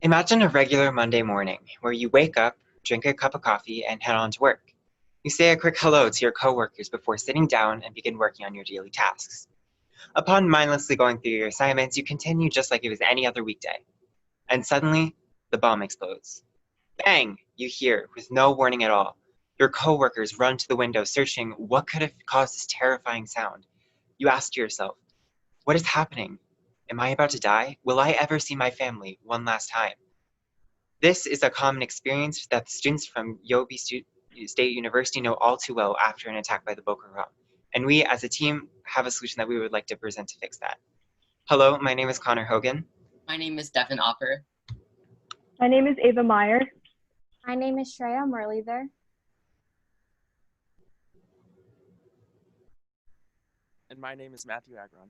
Imagine a regular Monday morning where you wake up, drink a cup of coffee, and head on to work. You say a quick hello to your coworkers before sitting down and begin working on your daily tasks. Upon mindlessly going through your assignments, you continue just like it was any other weekday. And suddenly, the bomb explodes. Bang! You hear, with no warning at all. Your coworkers run to the window searching what could have caused this terrifying sound. You ask yourself, what is happening? Am I about to die? Will I ever see my family one last time? This is a common experience that students from State University know all too well after an attack by the Boko Haram. And we, as a team, have a solution that we would like to present to fix that. Hello, my name is Connor Hogan. My name is Devin Opper. My name is Ava Meyer. My name is Shreya Muralidhar. And my name is Matthew Agron.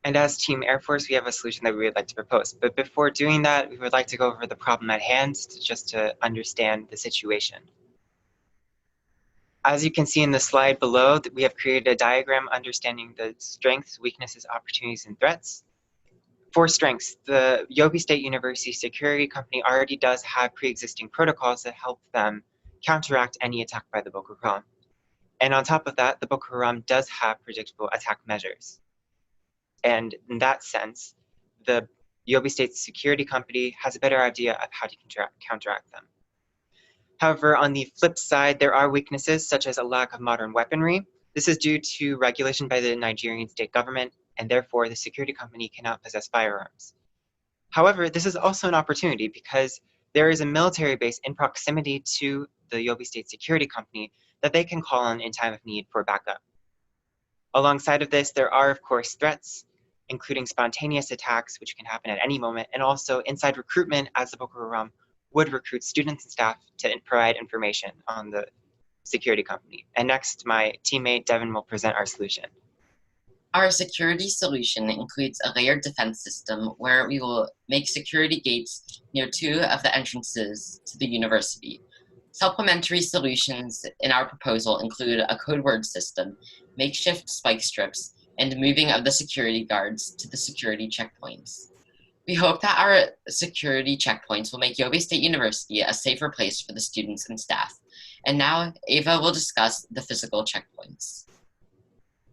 And as Team Air Force, we have a solution that we would like to propose. But before doing that, we would like to go over the problem at hand just to understand the situation. As you can see in the slide below, we have created a diagram understanding the strengths, weaknesses, opportunities, and threats. For strengths, the Yobe State University Security Company already does have pre-existing protocols that help them counteract any attack by the Boko Haram. And on top of that, the Boko Haram does have predictable attack measures. And in that sense, the Yobe State Security Company has a better idea of how to counteract them. However, on the flip side, there are weaknesses such as a lack of modern weaponry. This is due to regulation by the Nigerian state government, and therefore the security company cannot possess firearms. However, this is also an opportunity because there is a military base in proximity to the Yobe State Security Company that they can call on in time of need for backup. Alongside of this, there are, of course, threats, including spontaneous attacks, which can happen at any moment, and also inside recruitment, as the Boko Haram would recruit students and staff to provide information on the security company. And next, my teammate Devin will present our solution. Our security solution includes a layered defense system where we will make security gates near 2 of the entrances to the university. Supplementary solutions in our proposal include a code word system, makeshift spike strips, and moving of the security guards to the security checkpoints. We hope that our security checkpoints will make Yobe State University a safer place for the students and staff. And now Ava will discuss the physical checkpoints.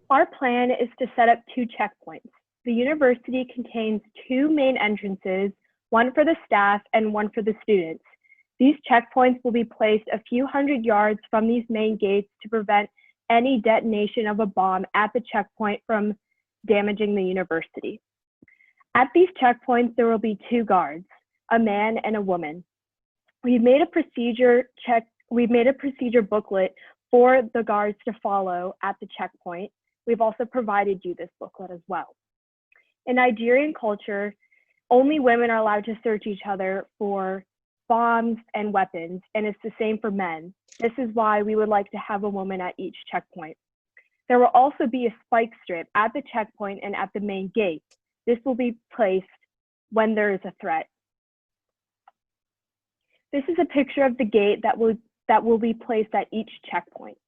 Our plan is to set up 2 checkpoints. The university contains 2 main entrances, one for the staff and one for the students. These checkpoints will be placed a few hundred yards from these main gates to prevent any detonation of a bomb at the checkpoint from damaging the university. At these checkpoints, there will be 2 guards, a man and a woman. We've made a procedure booklet for the guards to follow at the checkpoint. We've also provided you this booklet as well. In Nigerian culture, only women are allowed to search each other for bombs and weapons, and it's the same for men. This is why we would like to have a woman at each checkpoint. There will also be a spike strip at the checkpoint and at the main gate. This will be placed when there is a threat. This is a picture of the gate that will be placed at each checkpoint.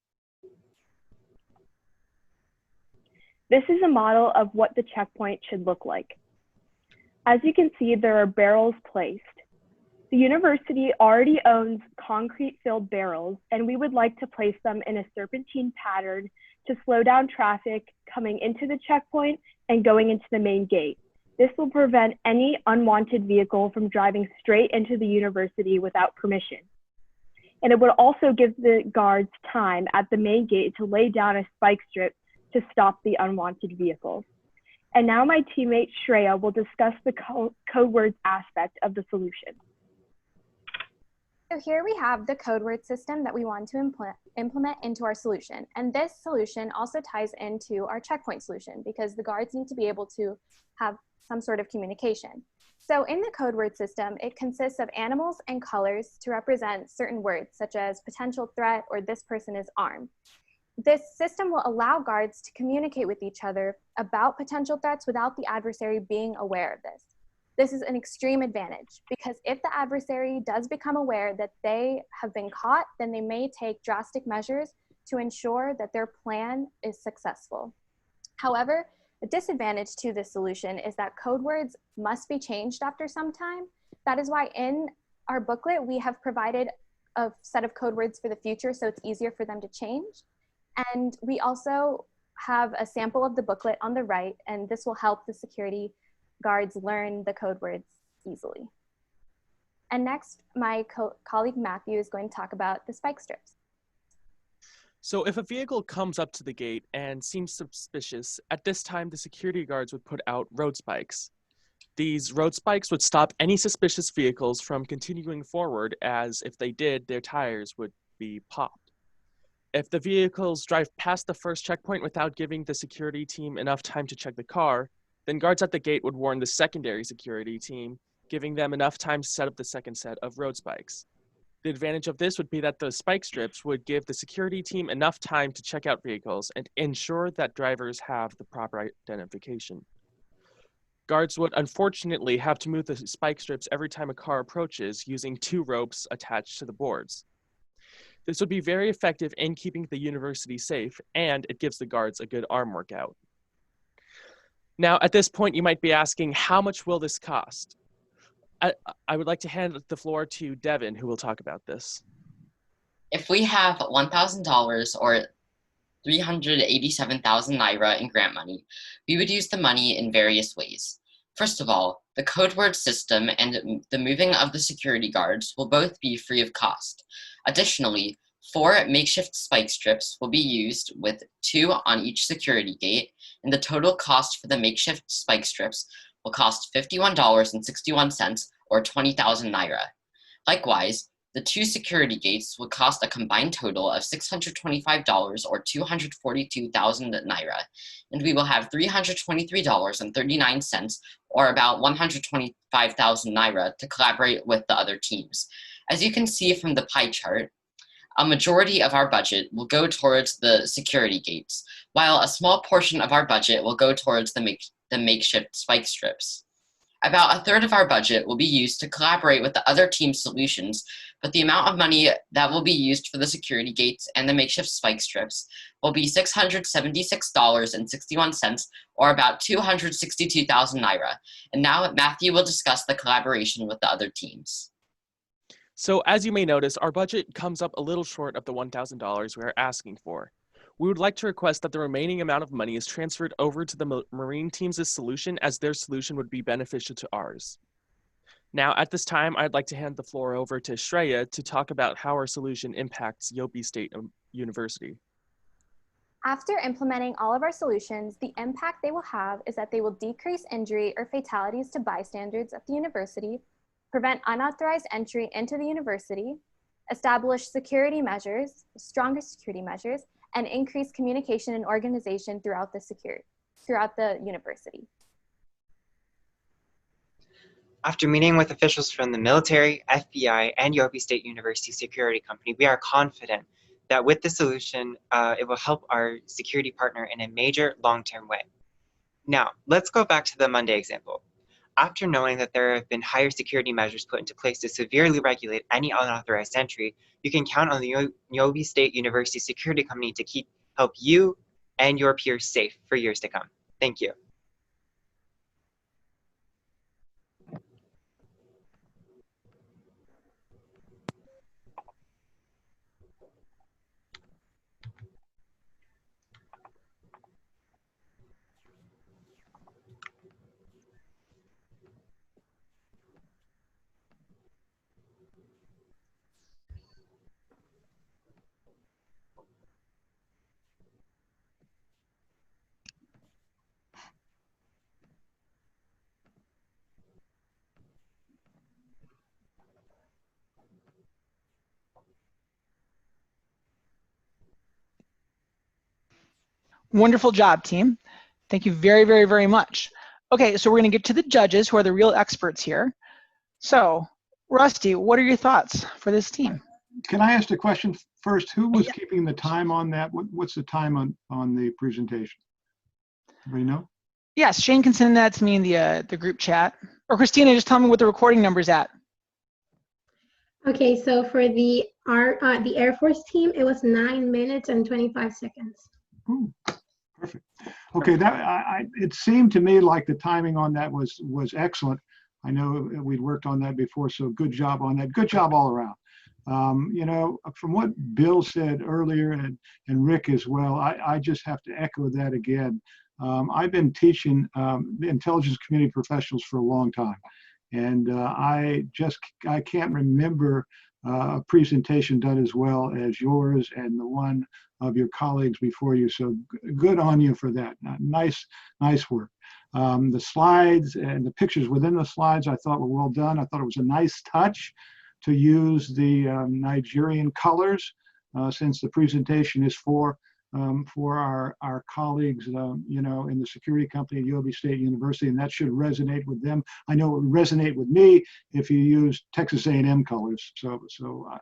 This is a model of what the checkpoint should look like. As you can see, there are barrels placed. The university already owns concrete-filled barrels, and we would like to place them in a serpentine pattern to slow down traffic coming into the checkpoint and going into the main gate. This will prevent any unwanted vehicle from driving straight into the university without permission. And it would also give the guards time at the main gate to lay down a spike strip to stop the unwanted vehicles. And now my teammate Shreya will discuss the code words aspect of the solution. So here we have the code word system that we want to implement into our solution. And this solution also ties into our checkpoint solution because the guards need to be able to have some sort of communication. So in the code word system, it consists of animals and colors to represent certain words such as potential threat or this person is armed. This system will allow guards to communicate with each other about potential threats without the adversary being aware of this. This is an extreme advantage because if the adversary does become aware that they have been caught, then they may take drastic measures to ensure that their plan is successful. However, the disadvantage to this solution is that code words must be changed after some time that is why in our booklet, we have provided a set of code words for the future so it's easier for them to change. And we also have a sample of the booklet on the right, and this will help the security guards learn the code words easily. And next, my colleague Matthew is going to talk about the spike strips. So if a vehicle comes up to the gate and seems suspicious, at this time the security guards would put out road spikes. These road spikes would stop any suspicious vehicles from continuing forward, as if they did, their tires would be popped. If the vehicles drive past the first checkpoint without giving the security team enough time to check the car, then guards at the gate would warn the secondary security team, giving them enough time to set up the second set of road spikes. The advantage of this would be that the spike strips would give the security team enough time to check out vehicles and ensure that drivers have the proper identification. Guards would unfortunately have to move the spike strips every time a car approaches using 2 ropes attached to the boards. This would be very effective in keeping the university safe, and it gives the guards a good arm workout. Now, at this point, you might be asking, how much will this cost? I would like to hand the floor to Devin, who will talk about this. If we have $1,000 or 387,000 Naira in grant money, we would use the money in various ways. First of all, the code word system and the moving of the security guards will both be free of cost. Additionally, 4 makeshift spike strips will be used with 2 on each security gate, and the total cost for the makeshift spike strips will cost $51.61 or 20,000 Naira. Likewise, the 2 security gates will cost a combined total of $625 or 242,000 Naira, and we will have $323.39 or about 125,000 Naira to collaborate with the other teams. As you can see from the pie chart, a majority of our budget will go towards the security gates, while a small portion of our budget will go towards the makeshift spike strips. About a third of our budget will be used to collaborate with the other team's solutions, but the amount of money that will be used for the security gates and the makeshift spike strips will be $676.61 or about 262,000 Naira. And now Matthew will discuss the collaboration with the other teams. So as you may notice, our budget comes up a little short of the $1,000 we are asking for. We would like to request that the remaining amount of money is transferred over to the Marine team's solution, as their solution would be beneficial to ours. Now, at this time, I'd like to hand the floor over to Shreya to talk about how our solution impacts Yobe State University. After implementing all of our solutions, the impact they will have is that they will decrease injury or fatalities to bystanders at the university, prevent unauthorized entry into the university, establish security measures, stronger security measures, and increase communication and organization throughout the university. After meeting with officials from the military, FBI, and Yobe State University Security Company, we are confident that with the solution, it will help our security partner in a major long-term way. Now, let's go back to the Monday example. After knowing that there have been higher security measures put into place to severely regulate any unauthorized entry, you can count on the Yobe State University Security Company to help you and your peers safe for years to come. Thank you. Wonderful job, team. Thank you very, very, very much. Okay, so we're going to get to the judges, who are the real experts here. So, Rusty, what are your thoughts for this team? Can I ask a question first? Who was keeping the time on that? What's the time on the presentation? Anybody know? Yes, Shane can send that to me in the group chat. Or Christina, just tell me what the recording number's at. Okay, so for the Air Force team, it was 9 minutes and 25 seconds. Ooh, perfect. Okay, it seemed to me like the timing on that was excellent. I know we'd worked on that before, so good job on that. Good job all around. You know, from what Bill said earlier and Rick as well, I just have to echo that again. I've been teaching the intelligence community professionals for a long time. And I can't remember a presentation done as well as yours and the one of your colleagues before you. So good on you for that. Nice work. The slides and the pictures within the slides I thought were well done. I thought it was a nice touch to use the Nigerian colors since the presentation is for our colleagues, you know, in the security company at UOB State University, and that should resonate with them. I know it would resonate with me if you use Texas A&M colors. So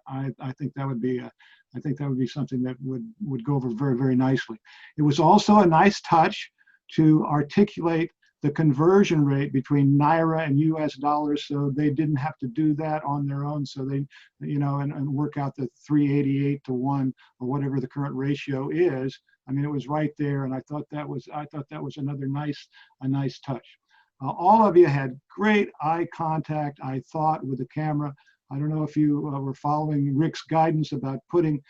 I think that would be something that would go over very, very nicely. It was also a nice touch to articulate the conversion rate between Naira and US dollars, so they didn't have to do that on their own. So they, you know, and work out the 388 to 1 or whatever the current ratio is. I mean, it was right there, and I thought that was another nice touch. All of you had great eye contact, I thought, with the camera. I don't know if you were following Rick's guidance about putting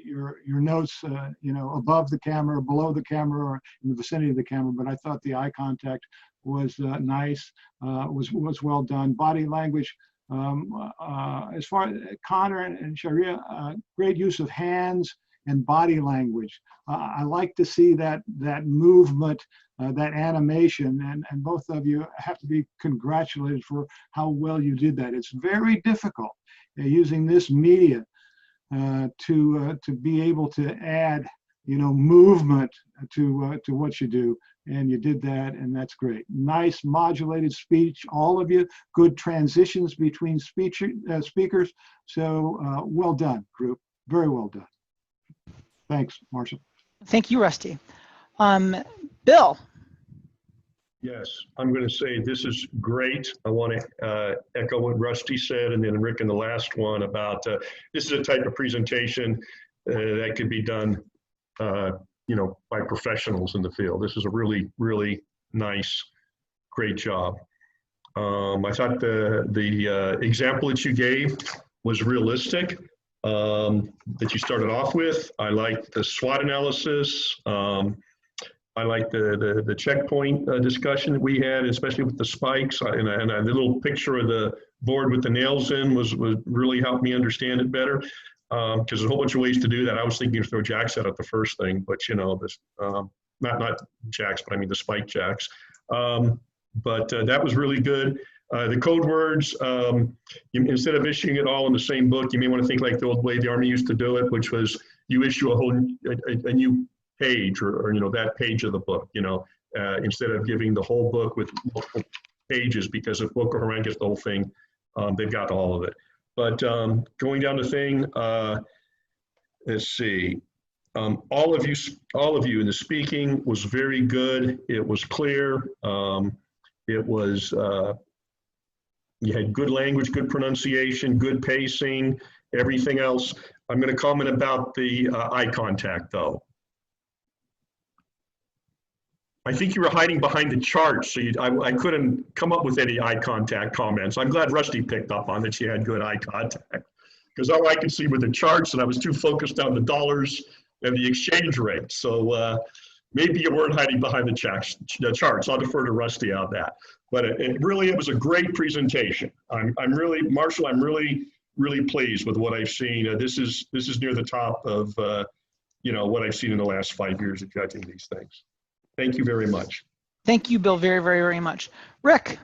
your notes, you know, above the camera, below the camera, or in the vicinity of the camera. But I thought the eye contact was nice, was well done. Body language, as far as Connor and Sharia, great use of hands and body language. I like to see that movement, that animation, and both of you have to be congratulated for how well you did that. It's very difficult using this media to be able to add, you know, movement to what you do, and you did that, and that's great. Nice modulated speech, all of you. Good transitions between speakers. So well done, group. Very well done. Thanks, Marshall. Thank you, Rusty. Bill. Yes, I'm going to say this is great. I want to echo what Rusty said, and then Rick in the last one about this is a type of presentation that could be done, you know, by professionals in the field. This is a really, really nice, great job. I thought the example that you gave was realistic, that you started off with. I liked the SWOT analysis. I like the checkpoint discussion that we had, especially with the spikes, and the little picture of the board with the nails in was really helped me understand it better. Because there's a whole bunch of ways to do that. I was thinking to throw jacks out at the first thing, but you know, this not jacks, but I mean the spike jacks. But that was really good. The code words, instead of issuing it all in the same book, you may want to think like the old way the Army used to do it, which was you issue a new page or you know, that page of the book, you know, instead of giving the whole book with multiple pages, because if Boko Haram gets the whole thing, they've got all of it. But going down the thing, let's see. All of you in the speaking was very good. It was clear. It was, you had good language, good pronunciation, good pacing, everything else. I'm going to comment about the eye contact though. I think you were hiding behind the chart, so I couldn't come up with any eye contact comments. I'm glad Rusty picked up on that you had good eye contact, because all I could see were the charts, and I was too focused on the dollars and the exchange rate. So maybe you weren't hiding behind the charts. I'll defer to Rusty on that. But it was a great presentation. Marshall, I'm really pleased with what I've seen. This is near the top of you know, what I've seen in the last 5 years of judging these things. Thank you very much. Thank you, Bill, very, very, very much. Rick.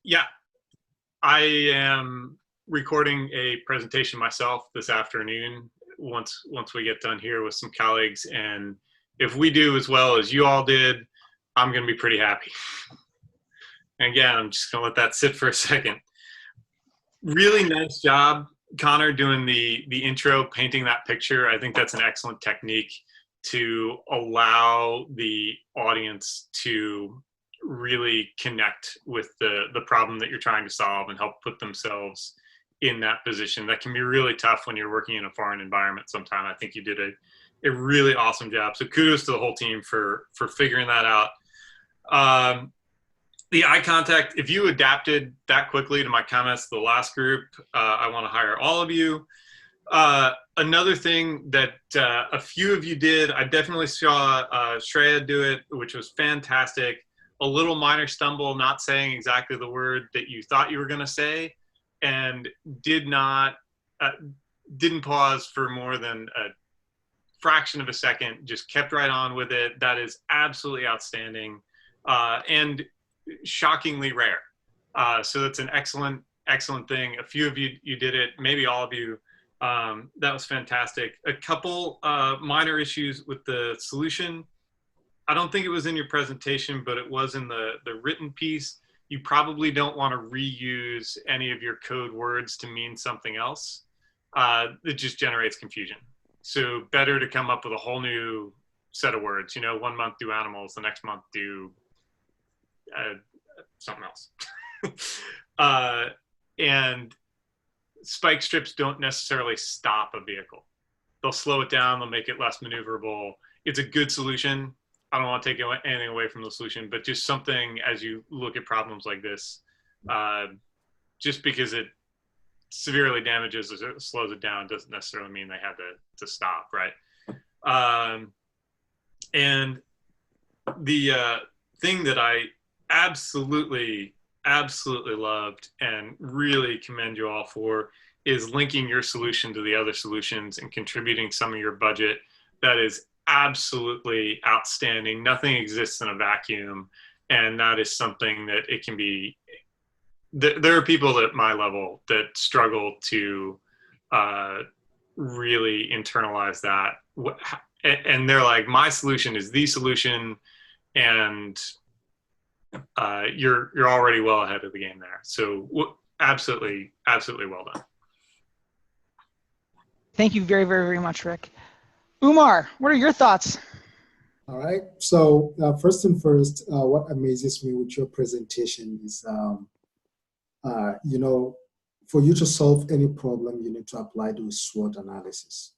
Yeah, I am recording a presentation myself this afternoon once we get done here with some colleagues. And if we do as well as you all did, I'm going to be pretty happy. And again, I'm just going to let that sit for a second. Really nice job, Connor, doing the intro, painting that picture. I think that's an excellent technique to allow the audience to really connect with the problem that you're trying to solve and help put themselves in that position. That can be really tough when you're working in a foreign environment sometimes. I think you did a really awesome job. So kudos to the whole team for figuring that out. the eye contact, if you adapted that quickly to my comments to the last group, I want to hire all of you. Another thing that a few of you did, I definitely saw Shreya do it, which was fantastic. A little minor stumble, not saying exactly the word that you thought you were going to say, and didn't pause for more than a fraction of a second, just kept right on with it. That is absolutely outstanding and shockingly rare. So that's an excellent thing. A few of you did it, maybe all of you. That was fantastic. A couple minor issues with the solution. I don't think it was in your presentation, but it was in the written piece. You probably don't want to reuse any of your code words to mean something else. It just generates confusion. So better to come up with a whole new set of words. You know, 1 month do animals, the next month do something else. And spike strips don't necessarily stop a vehicle. They'll slow it down, they'll make it less maneuverable. It's a good solution. I don't want to take anything away from the solution, but just something as you look at problems like this, just because it severely damages or slows it down doesn't necessarily mean they had to stop, right? And the thing that I absolutely loved and really commend you all for is linking your solution to the other solutions and contributing some of your budget. That is absolutely outstanding. Nothing exists in a vacuum, and that is something that it can be. There are people at my level that struggle to really internalize that, and they're like, my solution is the solution, and you're already well ahead of the game there. So absolutely well done. Thank you very, very, very much, Rick. Umar, what are your thoughts? All right. So first and first, what amazes me with your presentation is, you know, for you to solve any problem, you need to apply the SWOT analysis.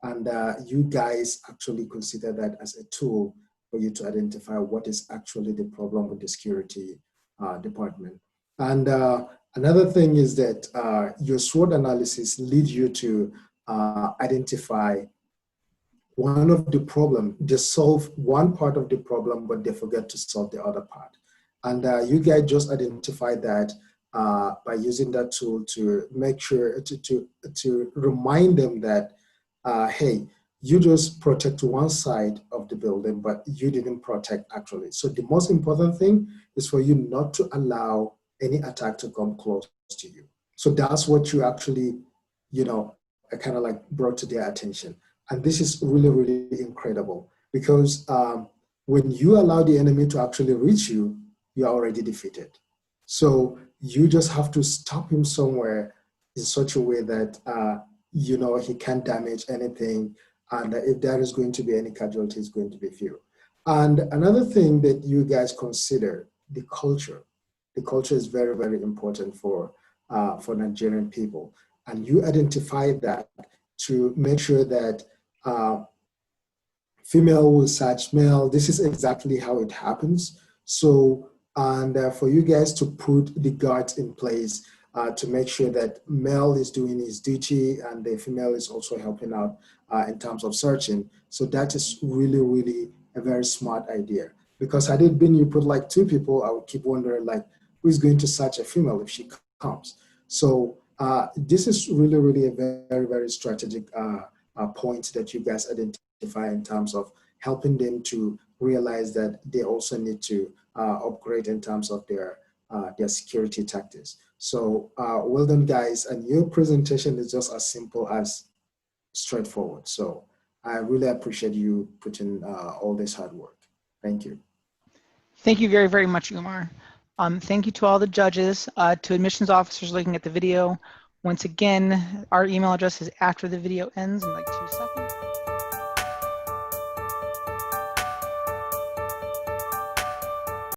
And you guys actually consider that as a tool for you to identify what is actually the problem with the security department. And another thing is that your SWOT analysis leads you to identify one of the problem. They solve one part of the problem, but they forget to solve the other part. And you guys just identified that by using that tool to make sure to remind them that, hey, you just protect one side of the building, but you didn't protect actually. So the most important thing is for you not to allow any attack to come close to you. So that's what you actually, you know, kind of like brought to their attention. And this is really, really incredible because when you allow the enemy to actually reach you, you're already defeated. So you just have to stop him somewhere in such a way that, you know, he can't damage anything. And if there is going to be any casualties, going to be few. And another thing that you guys consider, the culture. The culture is very, very important for Nigerian people. And you identify that to make sure that female will search male. This is exactly how it happens. So, and for you guys to put the guards in place to make sure that male is doing his duty and the female is also helping out in terms of searching. So that is really, really a very smart idea. Because had it been you put like two people, I would keep wondering like, who is going to search a female if she comes? So this is really, really a very, very strategic point that you guys identify in terms of helping them to realize that they also need to upgrade in terms of their security tactics. So well done, guys. And your presentation is just as simple as straightforward. So I really appreciate you putting all this hard work. Thank you. Thank you very, very much, Umar. Thank you to all the judges, to admissions officers looking at the video. Once again, our email address is after the video ends in like 2 seconds.